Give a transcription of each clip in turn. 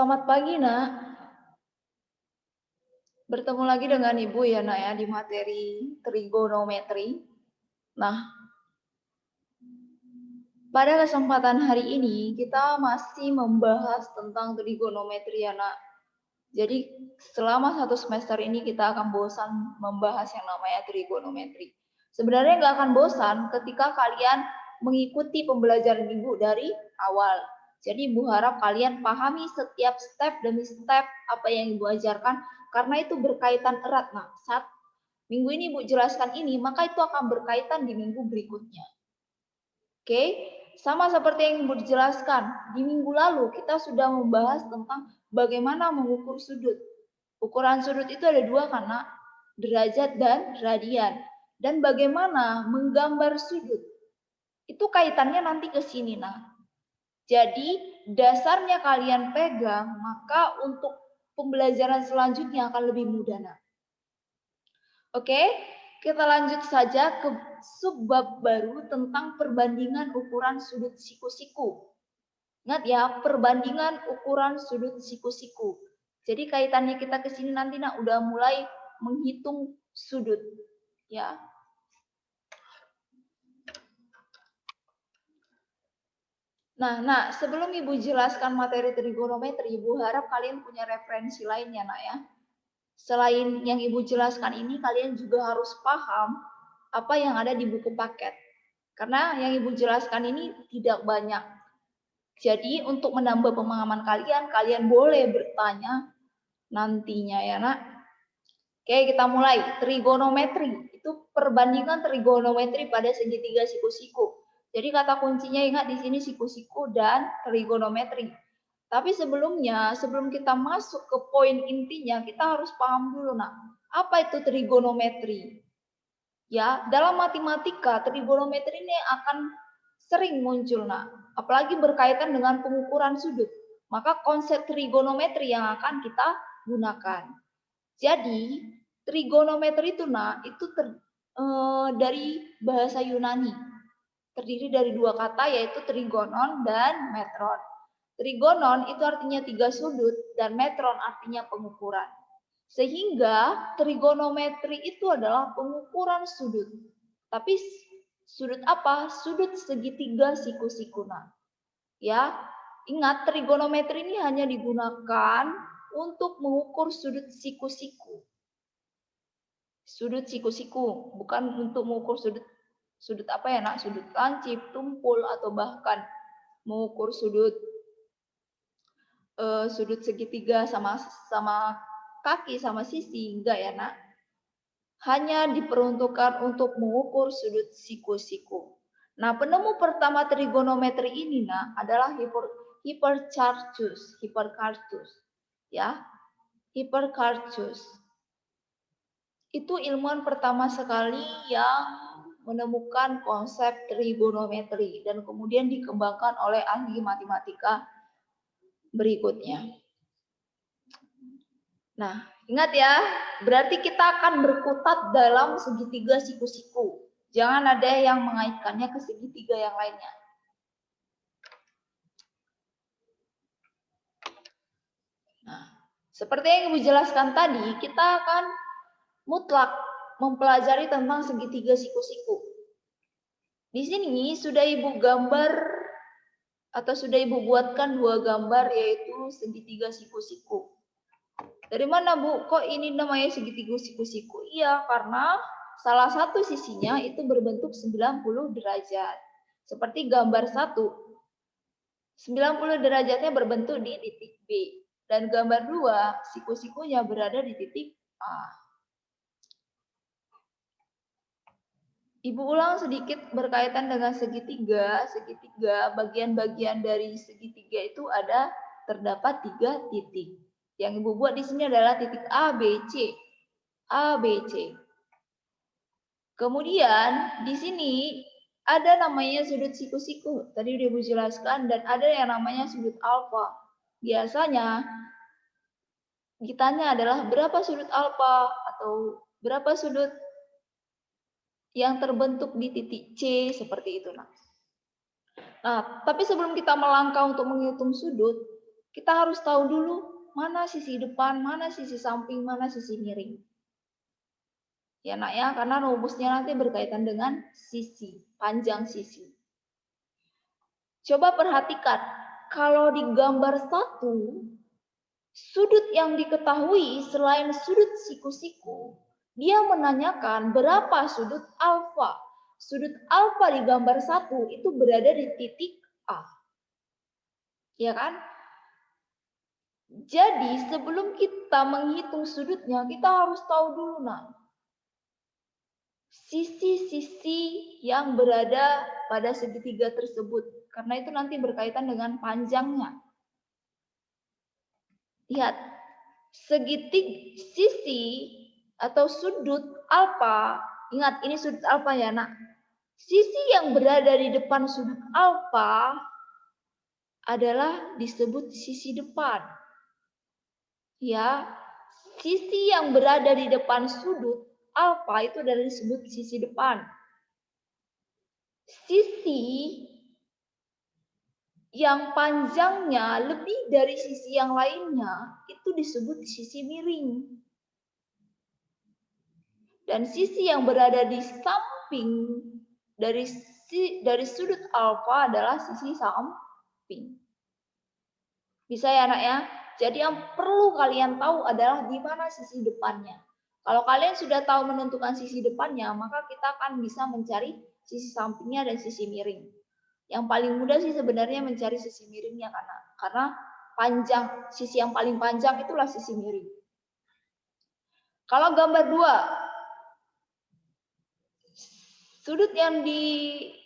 Selamat pagi, Nak. Bertemu lagi dengan Ibu ya, Nak ya, di materi trigonometri. Nah, pada kesempatan hari ini kita masih membahas tentang trigonometri ya, Nak. Jadi selama 1 semester ini kita akan bosan membahas yang namanya trigonometri. Sebenarnya nggak akan bosan ketika kalian mengikuti pembelajaran Ibu dari awal. Jadi Ibu harap kalian pahami setiap step demi step apa yang Ibu ajarkan, karena itu berkaitan erat. Nah, saat minggu ini Ibu jelaskan ini, maka itu akan berkaitan di minggu berikutnya. Oke, sama seperti yang Ibu jelaskan, di minggu lalu kita sudah membahas tentang bagaimana mengukur sudut. Ukuran sudut itu ada dua, karena derajat dan radian. Dan bagaimana menggambar sudut. Itu kaitannya nanti ke sini, nah. Jadi dasarnya kalian pegang, maka untuk pembelajaran selanjutnya akan lebih mudah, nah. Oke, kita lanjut saja ke subbab baru tentang perbandingan ukuran sudut siku-siku. Ingat ya, perbandingan ukuran sudut siku-siku. Jadi kaitannya kita ke sini nanti nak udah mulai menghitung sudut, ya. Nah, sebelum Ibu jelaskan materi trigonometri, Ibu harap kalian punya referensi lainnya, nak ya. Selain yang Ibu jelaskan ini, kalian juga harus paham apa yang ada di buku paket. Karena yang Ibu jelaskan ini tidak banyak. Jadi untuk menambah pemahaman kalian, kalian boleh bertanya nantinya ya, nak. Oke, kita mulai. Trigonometri. Itu perbandingan trigonometri pada segitiga siku-siku. Jadi kata kuncinya ingat di sini siku-siku dan trigonometri. Tapi sebelumnya, sebelum kita masuk ke poin intinya, kita harus paham dulu, nak. Apa itu trigonometri? Ya, dalam matematika, trigonometri ini akan sering muncul, nak. Apalagi berkaitan dengan pengukuran sudut. Maka konsep trigonometri yang akan kita gunakan. Jadi, trigonometri itu, nak, itu dari bahasa Yunani. Terdiri dari dua kata, yaitu trigonon dan metron. Trigonon itu artinya 3 sudut dan metron artinya pengukuran. Sehingga trigonometri itu adalah pengukuran sudut. Tapi sudut apa? Sudut segitiga siku-siku. Ya, ingat trigonometri ini hanya digunakan untuk mengukur sudut siku-siku. Sudut siku-siku, bukan untuk mengukur sudut apa ya, nak? Sudut lancip, tumpul, atau bahkan mengukur sudut segitiga sama kaki sama sisi, enggak ya, nak. Hanya diperuntukkan untuk mengukur sudut siku-siku. Nah, penemu pertama trigonometri ini, nak, adalah Hipparchus. Ya, Hipparchus. Itu ilmuwan pertama sekali yang menemukan konsep trigonometri dan kemudian dikembangkan oleh ahli matematika berikutnya. Nah, ingat ya, berarti kita akan berkutat dalam segitiga siku-siku. Jangan ada yang mengaitkannya ke segitiga yang lainnya. Nah, seperti yang Ibu jelaskan tadi, kita akan mutlak mempelajari tentang segitiga siku-siku. Di sini sudah Ibu gambar atau sudah Ibu buatkan 2 gambar, yaitu segitiga siku-siku. Dari mana, Bu? Kok ini namanya segitiga siku-siku? Iya, karena salah satu sisinya itu berbentuk 90 derajat. Seperti gambar 1. 90 derajatnya berbentuk di titik B. Dan gambar 2, siku-sikunya berada di titik A. Ibu ulang sedikit berkaitan dengan segitiga. Segitiga, bagian-bagian dari segitiga itu terdapat 3 titik. Yang Ibu buat di sini adalah titik A, B, C. A, B, C. Kemudian di sini ada namanya sudut siku-siku. Tadi udah Ibu jelaskan, dan ada yang namanya sudut alfa. Biasanya ditanya adalah berapa sudut alfa atau berapa sudut yang terbentuk di titik C, seperti itu. Nah, tapi sebelum kita melangkah untuk menghitung sudut, kita harus tahu dulu mana sisi depan, mana sisi samping, mana sisi miring. Ya nak ya, karena rumusnya nanti berkaitan dengan sisi, panjang sisi. Coba perhatikan, kalau di gambar 1, sudut yang diketahui selain sudut siku-siku, dia menanyakan berapa sudut alfa. Sudut alfa di gambar 1 itu berada di titik A. Ya kan? Jadi sebelum kita menghitung sudutnya, kita harus tahu dulu nah, sisi-sisi yang berada pada segitiga tersebut. Karena itu nanti berkaitan dengan panjangnya. Lihat, sisi atau sudut alfa, ingat ini sudut alfa ya nak. Sisi yang berada di depan sudut alfa adalah disebut sisi depan. Ya, sisi yang berada di depan sudut alfa itu adalah disebut sisi depan. Sisi yang panjangnya lebih dari sisi yang lainnya itu disebut sisi miring. Dan sisi yang berada di samping dari sudut alfa adalah sisi samping. Bisa ya anak ya? Jadi yang perlu kalian tahu adalah di mana sisi depannya. Kalau kalian sudah tahu menentukan sisi depannya, maka kita akan bisa mencari sisi sampingnya dan sisi miring. Yang paling mudah sih sebenarnya mencari sisi miringnya karena panjang, sisi yang paling panjang itulah sisi miring. Kalau gambar 2, sudut yang diminta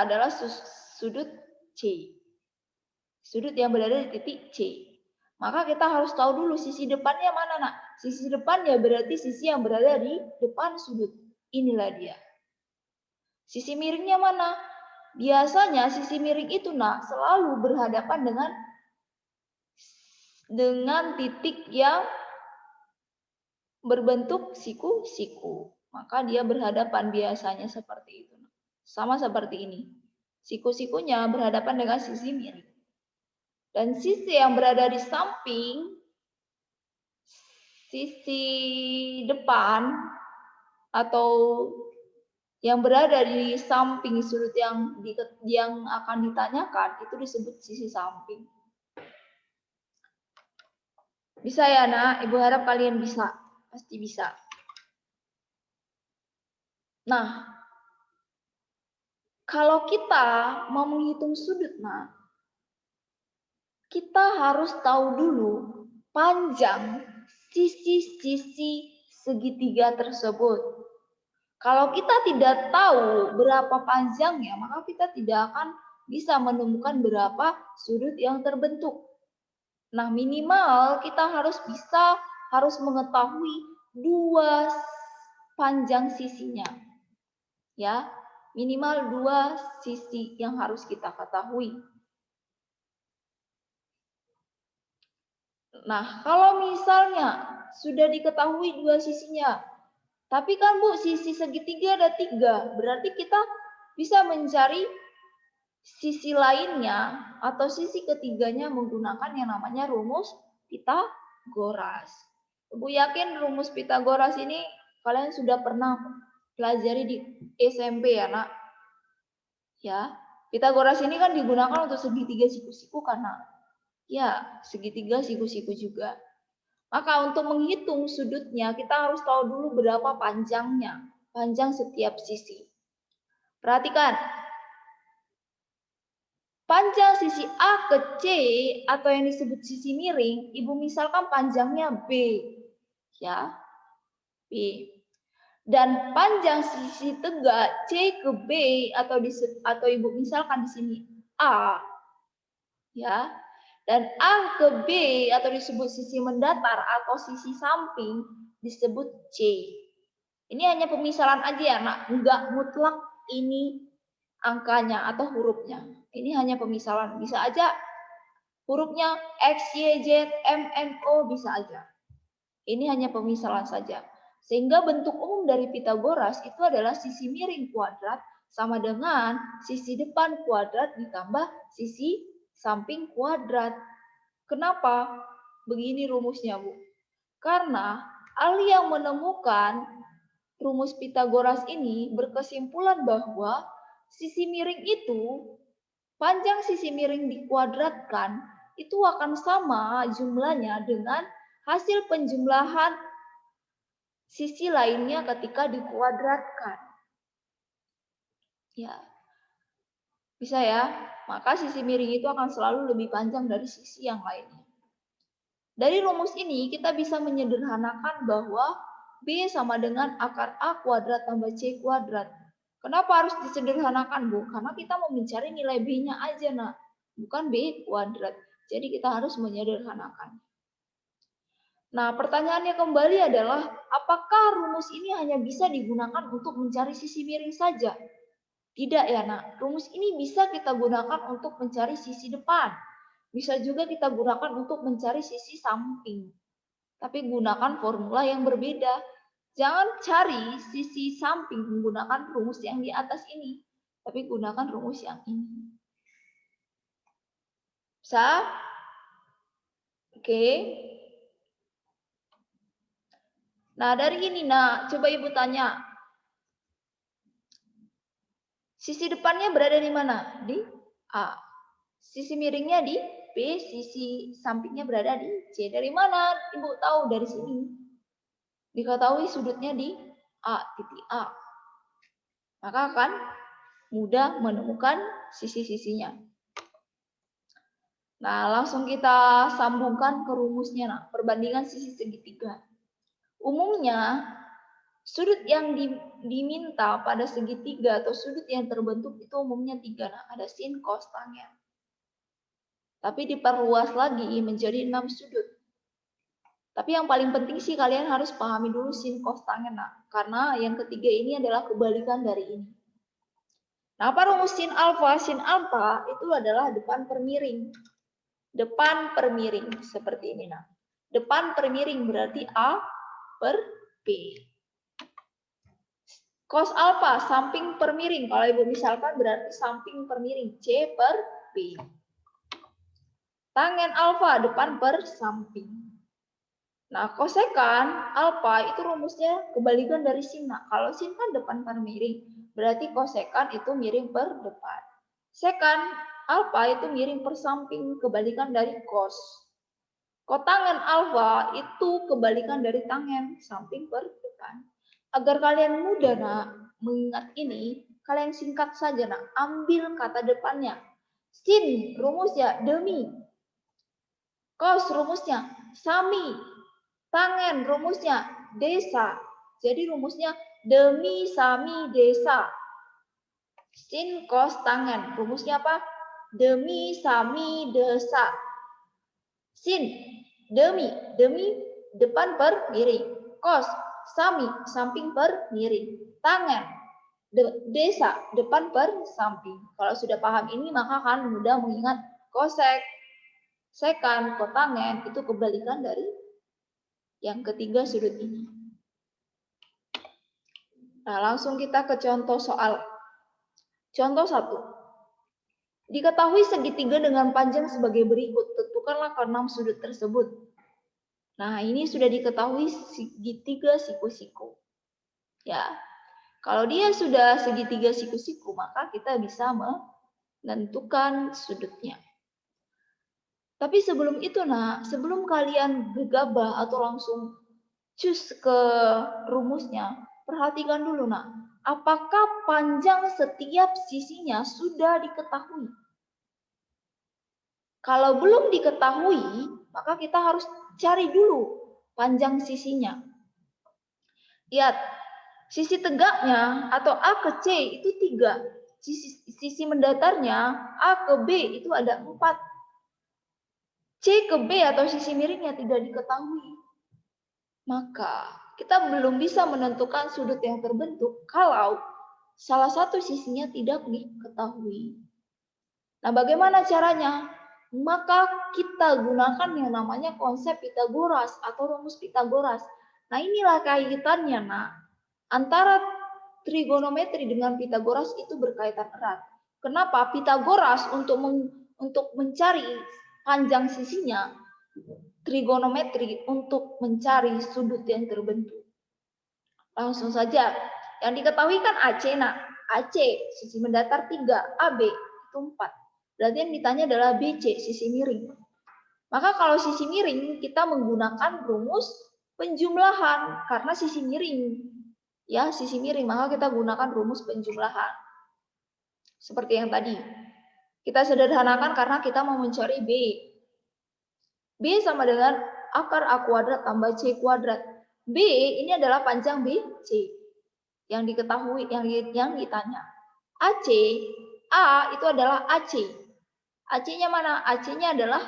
adalah sudut C. Sudut yang berada di titik C. Maka kita harus tahu dulu sisi depannya mana nak. Sisi depannya berarti sisi yang berada di depan sudut. Inilah dia. Sisi miringnya mana? Biasanya sisi miring itu nak selalu berhadapan dengan titik yang berbentuk siku-siku. Maka dia berhadapan biasanya seperti itu. Sama seperti ini. Siku-sikunya berhadapan dengan sisi miring. Dan sisi yang berada di samping, sisi depan atau yang berada di samping sudut yang akan ditanyakan itu disebut sisi samping. Bisa ya nak? Ibu harap kalian bisa. Pasti bisa. Nah, kalau kita mau menghitung sudut, nah, kita harus tahu dulu panjang sisi-sisi segitiga tersebut. Kalau kita tidak tahu berapa panjangnya, maka kita tidak akan bisa menemukan berapa sudut yang terbentuk. Nah, minimal kita harus mengetahui 2 panjang sisinya. Ya, minimal 2 sisi yang harus kita ketahui. Nah, kalau misalnya sudah diketahui 2 sisinya, tapi kan Bu, sisi segitiga ada 3, berarti kita bisa mencari sisi lainnya atau sisi ketiganya menggunakan yang namanya rumus Pitagoras. Ibu yakin rumus Pitagoras ini kalian sudah pernah pelajari di SMP ya nak? Ya, Pitagoras ini kan digunakan untuk segitiga siku-siku karena ya segitiga siku-siku juga. Maka untuk menghitung sudutnya kita harus tahu dulu berapa panjangnya, panjang setiap sisi. Perhatikan, panjang sisi A ke C atau yang disebut sisi miring, ibu misalkan panjangnya B, ya, B. Dan panjang sisi tegak C ke B atau ibu misalkan di sini A, ya. Dan A ke B atau disebut sisi mendatar atau sisi samping disebut C. Ini hanya pemisalan aja ya, nak. Enggak mutlak ini angkanya atau hurufnya. Ini hanya pemisalan. Bisa aja hurufnya X, Y, Z, M, N, O bisa aja. Ini hanya pemisalan saja. Sehingga bentuk umum dari Pitagoras itu adalah sisi miring kuadrat sama dengan sisi depan kuadrat ditambah sisi samping kuadrat. Kenapa? Begini rumusnya, Bu. Karena ahli yang menemukan rumus Pitagoras ini berkesimpulan bahwa sisi miring itu, panjang sisi miring dikuadratkan, itu akan sama jumlahnya dengan hasil penjumlahan sisi lainnya ketika dikuadratkan. Ya, bisa ya. Maka sisi miring itu akan selalu lebih panjang dari sisi yang lainnya. Dari rumus ini kita bisa menyederhanakan bahwa B sama dengan akar A kuadrat tambah C kuadrat. Kenapa harus disederhanakan, Bu? Karena kita mau mencari nilai B-nya aja, nak. Bukan B kuadrat. Jadi kita harus menyederhanakan. Nah, pertanyaannya kembali adalah, apakah rumus ini hanya bisa digunakan untuk mencari sisi miring saja? Tidak ya, nak. Rumus ini bisa kita gunakan untuk mencari sisi depan. Bisa juga kita gunakan untuk mencari sisi samping. Tapi gunakan formula yang berbeda. Jangan cari sisi samping menggunakan rumus yang di atas ini. Tapi gunakan rumus yang ini. Bisa? Oke. Nah, dari ini, nak, coba Ibu tanya. Sisi depannya berada di mana? Di A. Sisi miringnya di B, sisi sampingnya berada di C. Dari mana Ibu tahu? Dari sini. Diketahui sudutnya di A, titik A. Maka akan mudah menemukan sisi-sisinya. Nah, langsung kita sambungkan ke rumusnya. Nah, perbandingan sisi segitiga. Umumnya, sudut yang diminta pada segitiga atau sudut yang terbentuk itu umumnya 3. Nah, ada sin, cos, tangen. Tapi diperluas lagi menjadi 6 sudut. Tapi yang paling penting sih kalian harus pahami dulu sin, cos, tangen. Nah, karena yang ketiga ini adalah kebalikan dari ini. Nah, apa rumus sin alfa? Sin alfa itu adalah depan per miring. Depan per miring seperti ini. Nah, depan per miring berarti A per B. Cos alfa samping per miring. Kalau Ibu misalkan berarti samping per miring C per B. Tangen alfa depan per samping. Nah, kosekan alfa itu rumusnya kebalikan dari sin. Nah, kalau sin kan depan per miring, berarti kosekan itu miring per depan. Sekan alfa itu miring per samping, kebalikan dari cos. Kotangen alfa itu kebalikan dari tangen, samping per depan. Agar kalian mudah, nak, mengingat ini, kalian singkat saja, nak, ambil kata depannya. Sin rumusnya demi. Cos rumusnya sami. Tangen rumusnya desa. Jadi rumusnya demi, sami, desa. Sin, cos, tangen. Rumusnya apa? Demi, sami, desa. Sin, demi. Demi depan per miring. Cos, sami, samping per miring. Tangen, desa, depan per samping. Kalau sudah paham ini, maka akan mudah mengingat kosek, sekan, kotangen, itu kebalikan dari yang ketiga sudut ini. Nah, langsung kita ke contoh soal. Contoh 1. Diketahui segitiga dengan panjang sebagai berikut. Tentukanlah keenam sudut tersebut. Nah, ini sudah diketahui segitiga siku-siku. Ya. Kalau dia sudah segitiga siku-siku, maka kita bisa menentukan sudutnya. Tapi sebelum itu, nak, sebelum kalian gegabah atau langsung cus ke rumusnya, perhatikan dulu, nak. Apakah panjang setiap sisinya sudah diketahui? Kalau belum diketahui, maka kita harus cari dulu panjang sisinya. Lihat, sisi tegaknya atau A ke C itu 3. Sisi mendatarnya A ke B itu ada 4. C ke B atau sisi miringnya tidak diketahui. Maka kita belum bisa menentukan sudut yang terbentuk kalau salah satu sisinya tidak diketahui. Nah, bagaimana caranya? Maka kita gunakan yang namanya konsep Pitagoras atau rumus Pitagoras. Nah, inilah kaitannya, nak. Antara trigonometri dengan Pitagoras itu berkaitan erat. Kenapa? Pitagoras untuk untuk mencari panjang sisinya, trigonometri untuk mencari sudut yang terbentuk. Langsung saja. Yang diketahui kan AC, nak. AC, sisi mendatar 3, AB, itu 4. Berarti yang ditanya adalah BC, sisi miring. Maka kalau sisi miring, kita menggunakan rumus penjumlahan. Karena sisi miring. Ya, sisi miring, maka kita gunakan rumus penjumlahan. Seperti yang tadi. Kita sederhanakan karena kita mau mencari B. B sama dengan akar A kuadrat tambah C kuadrat. B ini adalah panjang BC. Yang diketahui, yang ditanya. AC, A itu adalah AC. AC-nya mana? AC-nya adalah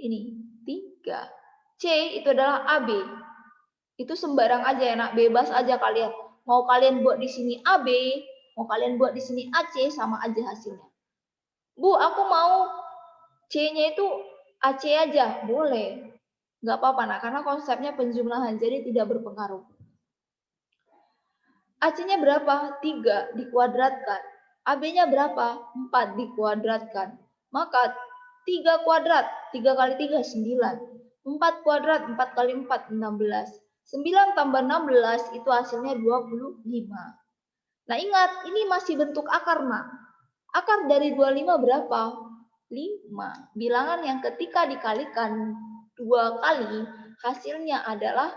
ini, 3. C itu adalah AB. Itu sembarang aja ya, nak. Bebas aja kalian. Mau kalian buat di sini AB, mau kalian buat di sini AC, sama aja hasilnya. Bu, aku mau C-nya itu AC aja. Boleh. Nggak apa-apa, nak. Karena konsepnya penjumlahan, jadi tidak berpengaruh. AC-nya berapa? 3 dikuadratkan. AB-nya berapa? 4 dikuadratkan. Maka 3 kuadrat, 3 kali 3, 9. 4 kuadrat, 4 kali 4, 16. 9 tambah 16 itu hasilnya 25. Nah ingat, ini masih bentuk akar, nak. Akar dari 25 berapa? 5. Bilangan yang ketika dikalikan 2 kali, hasilnya adalah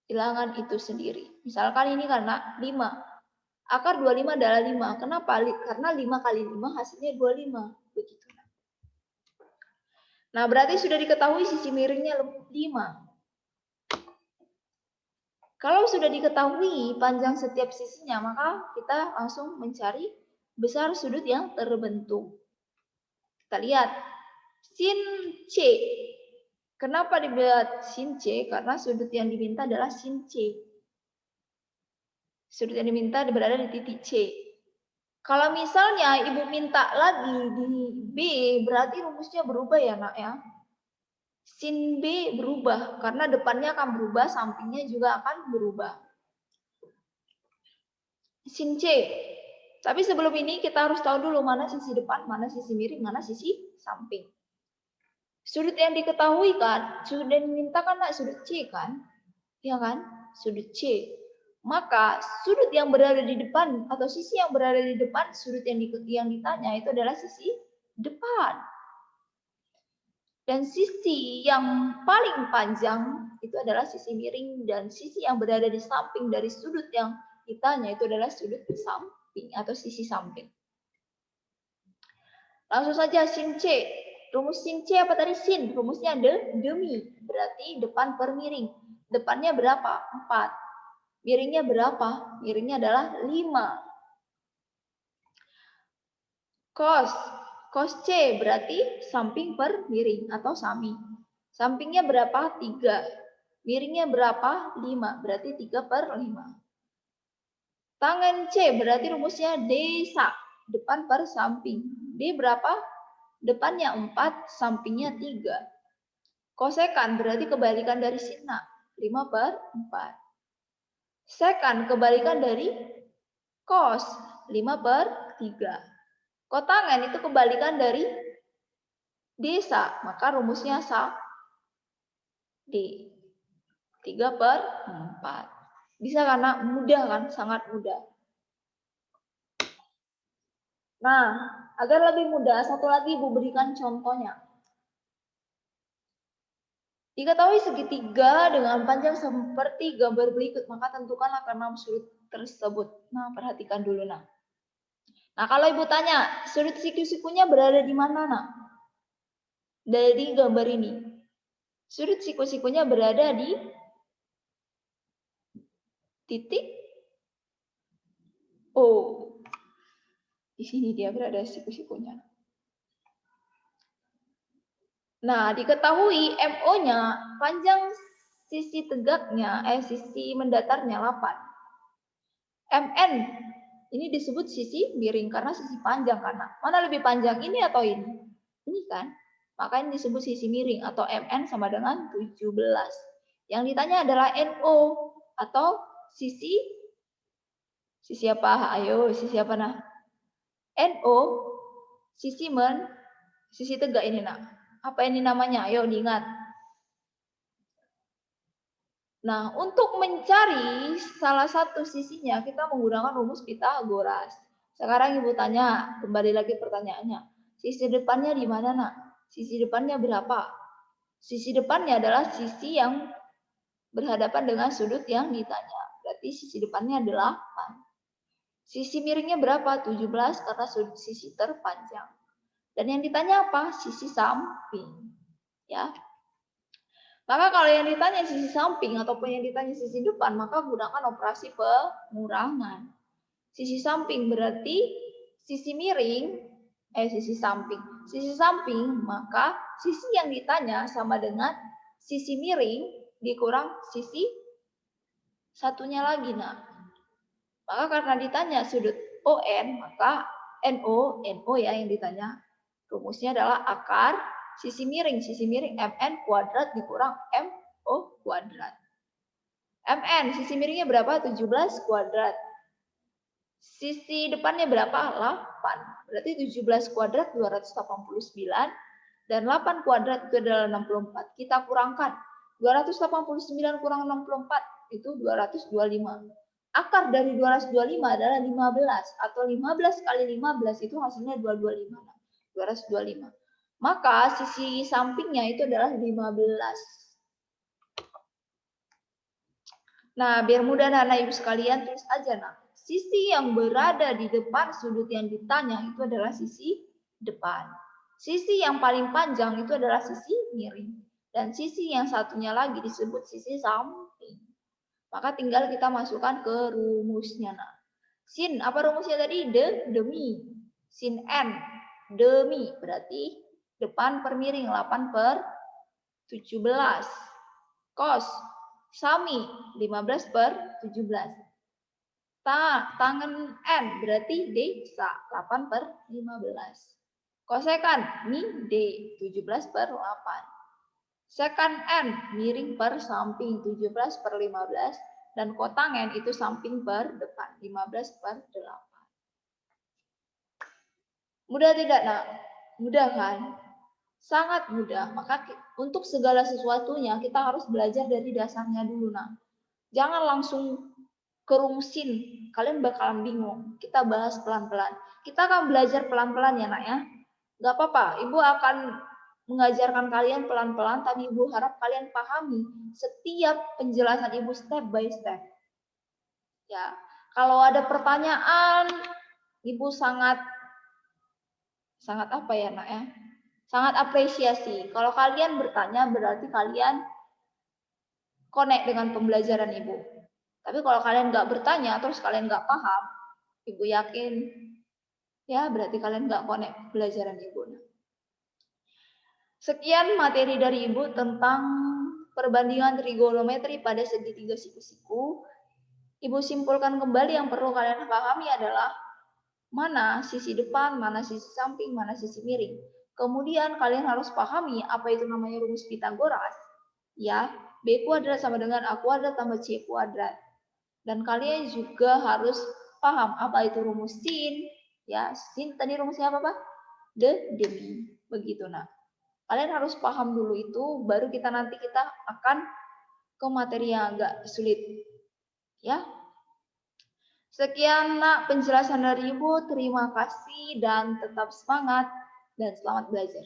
bilangan itu sendiri. Misalkan ini karena 5. Akar 25 adalah 5. Kenapa? Karena 5 kali 5 hasilnya 25. Begitu. Nah, berarti sudah diketahui sisi miringnya 5. Kalau sudah diketahui panjang setiap sisinya, maka kita langsung mencari besar sudut yang terbentuk. Kita lihat. Sin C. Kenapa dibuat sin C? Karena sudut yang diminta adalah sin C. Sudut yang diminta berada di titik C. Kalau misalnya ibu minta lagi di B, berarti rumusnya berubah ya, nak ya. Sin B berubah, karena depannya akan berubah, sampingnya juga akan berubah. Sin C. Tapi sebelum ini kita harus tahu dulu mana sisi depan, mana sisi miring, mana sisi samping. Sudut yang diketahui kan, sudut yang dimintakan nak sudut C kan? Ya kan? Sudut C. Maka sudut yang berada di depan atau sisi yang berada di depan sudut yang ditanya itu adalah sisi depan. Dan sisi yang paling panjang itu adalah sisi miring, dan sisi yang berada di samping dari sudut yang ditanya itu adalah sudut samping atau sisi samping. Langsung saja sin C. Rumus sin C apa tadi? Sin. Rumusnya demi. Berarti depan per miring. Depannya berapa? 4. Miringnya berapa? Miringnya adalah 5. Cos. Cos C berarti samping per miring atau sami. Sampingnya berapa? 3. Miringnya berapa? 5. Berarti 3 per 5. Tangen C berarti rumusnya desa. Depan per samping. D berapa? Depannya 4, sampingnya 3. Kosekan berarti kebalikan dari sina. 5 per 4. Sekan kebalikan dari cos. 5 per 3. Kotangan itu kebalikan dari desa. Maka rumusnya D. 3 per 4. Bisa karena mudah kan? Sangat mudah. Nah, agar lebih mudah, satu lagi Ibu berikan contohnya. Diketahui segitiga dengan panjang seperti gambar berikut, maka tentukan akar 6 sudut tersebut. Nah, perhatikan dulu, nah. Nah, kalau Ibu tanya, sudut siku-sikunya berada di mana, nah? Dari gambar ini. Sudut siku-sikunya berada di titik O. Di sini dia berada siku-sikunya. Nah, diketahui MO-nya panjang sisi tegaknya, sisi mendatarnya 8. MN ini disebut sisi miring karena sisi panjang, karena mana lebih panjang, ini atau ini? Ini kan? Maka ini disebut sisi miring atau MN sama dengan 17. Yang ditanya adalah NO atau sisi apa? Ayo, sisi apa nah? NO sisi tegak ini nak. Apa ini namanya? Ayo diingat. Nah, untuk mencari salah satu sisinya, kita menggunakan rumus Pitagoras. Sekarang Ibu tanya, kembali lagi pertanyaannya. Sisi depannya di mana, nak? Sisi depannya berapa? Sisi depannya adalah sisi yang berhadapan dengan sudut yang ditanya. Berarti sisi depannya 8. Sisi miringnya berapa? 17 karena sisi terpanjang. Dan yang ditanya apa? Sisi samping. Ya. Maka kalau yang ditanya sisi samping ataupun yang ditanya sisi depan, maka gunakan operasi pengurangan. Sisi samping berarti sisi miring, sisi samping. Sisi samping, maka sisi yang ditanya sama dengan sisi miring dikurang sisi satunya lagi. Nah, maka karena ditanya sudut ON, maka NO ya yang ditanya. Rumusnya adalah akar sisi miring MN kuadrat dikurang MO kuadrat. MN, sisi miringnya berapa? 17 kuadrat. Sisi depannya berapa? 8. Berarti 17 kuadrat 289. Dan 8 kuadrat itu adalah 64. Kita kurangkan. 289 kurang 64 itu 225. Akar dari 225 adalah 15. Atau 15 kali 15 itu hasilnya 225. 225. Maka sisi sampingnya itu adalah 15. Nah, biar mudah anak ibu sekalian, tulis aja nah. Sisi yang berada di depan sudut yang ditanya itu adalah sisi depan. Sisi yang paling panjang itu adalah sisi miring. Dan sisi yang satunya lagi disebut sisi samping. Maka tinggal kita masukkan ke rumusnya. Nah, sin, apa rumusnya tadi? Demi. Sin N, demi. Berarti depan per miring 8 per 17. Cos, sami 15 per 17. Tangan N berarti D, 8 per 15. Kosekan, mi D, 17 per 8. Sekan N, miring per samping 17 per 15. Dan kotangen itu samping per depan, 15 per 8. Mudah tidak, nak? Mudah kan? Sangat mudah. Maka untuk segala sesuatunya kita harus belajar dari dasarnya dulu, nak. Jangan langsung kerumusin. Kalian bakalan bingung. Kita bahas pelan-pelan. Kita akan belajar pelan-pelan ya, nak ya. Gak apa-apa. Ibu akan mengajarkan kalian pelan-pelan, tapi Ibu harap kalian pahami setiap penjelasan Ibu step by step. Ya, kalau ada pertanyaan, Ibu sangat apa ya, nak ya? Sangat apresiasi. Kalau kalian bertanya berarti kalian connect dengan pembelajaran Ibu. Tapi kalau kalian nggak bertanya terus kalian nggak paham, Ibu yakin ya berarti kalian nggak connect pembelajaran Ibu. Sekian materi dari Ibu tentang perbandingan trigonometri pada segitiga siku-siku. Ibu simpulkan kembali yang perlu kalian pahami adalah mana sisi depan, mana sisi samping, mana sisi miring. Kemudian kalian harus pahami apa itu namanya rumus Pitagoras. Ya, B kuadrat sama dengan A kuadrat tambah C kuadrat. Dan kalian juga harus paham apa itu rumus sin. Ya, sin tadi rumusnya apa, Pak? Demi. Begitu, nah. Kalian harus paham dulu itu, baru kita akan ke materi yang agak sulit. Ya. Sekian nak penjelasan dari Ibu. Terima kasih dan tetap semangat dan selamat belajar.